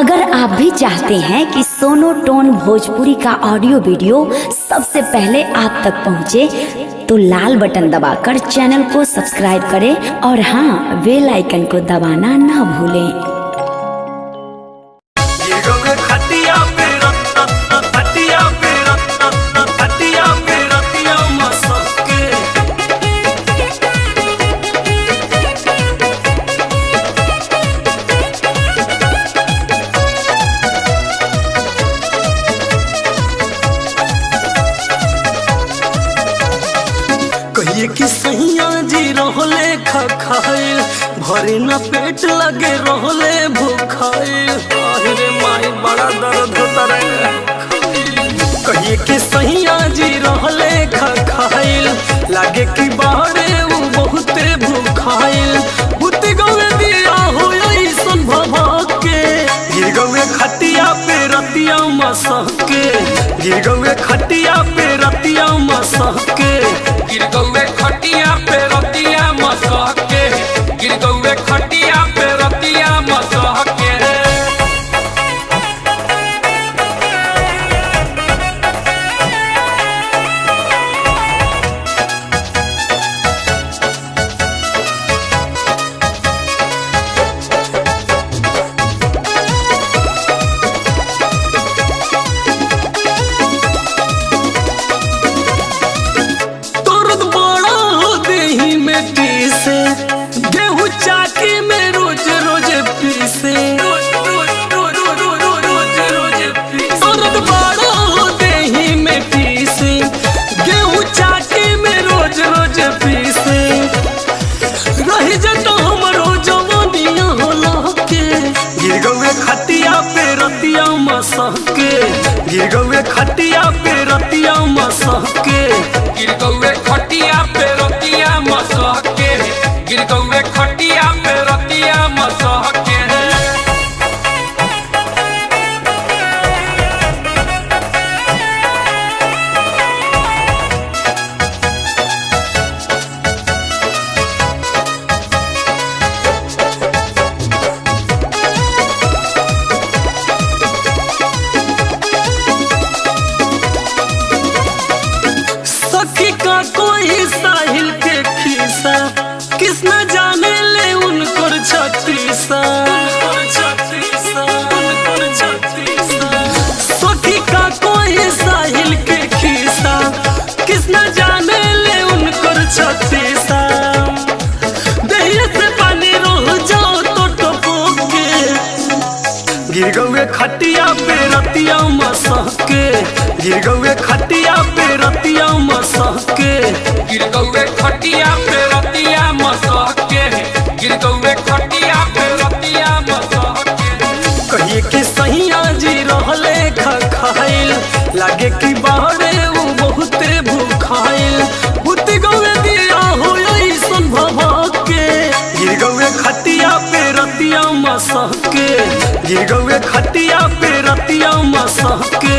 अगर आप भी चाहते हैं कि सोनो टोन भोजपुरी का ऑडियो वीडियो सबसे पहले आप तक पहुंचे, तो लाल बटन दबाकर चैनल को सब्सक्राइब करें और हाँ, बेल आइकन को दबाना ना भूलें। कहिए कि सैया जी रहले खाए भरे न पेट लगे रहले भूखाए। अरे माई बड़ा दर्द होता रे। कहिए कि सैया जी रहले खाए लागे कि बाहरे वो बहुते भूखाइल। बुति गवे दिया हो ऐसन भभा के गिर गवे खटिया पे रतिया मसह के। गिर गवे खटिया पे रतिया मसह के। गिर गौवे खटिया पे रतिया मसह के। गिर गौवे खटिया पे रतिया मसह के। गेहूं चाकी में रोज रोज पीसे। औरत बड़ा हो देही में पीसे। गेहूं चाकी में रोज रोज पीसे। रही जतो हमरो जवानिया होला के। गिर गवे खटिया पे रतिया मसह के। गिर गवे खटिया पे रतिया मसह के। गिर गौवे खटिया पे रतिया मसह के। गिर गौवे खटिया पे रतिया मसह के। सखी का कोई साहिल के खीसा किसना जाने ले उनकर छत्तीसा। सखी का कोई साहिल के खीसा किसना जाने ले उनकर छत्तीसा। दहिया से पानी रोह जाओ तो टपक के। गिर गवे खटिया पे रतिया मसह के। गिर गवे खटिया पे रतिया मसह के। गिर गौवे खटिया पे रतिया मसह के। गिर गौवे खटिया पे रतिया मसह के। कहिए कि सैया जी रहले खाइल लागे कि बाहरे वो बहुते भूखाइल। बुति गवे दिया हो ऐसन भभा के। गिर गवे खटिया पे रतिया मसह के। गिर गवे खटिया पे रतिया मसह के।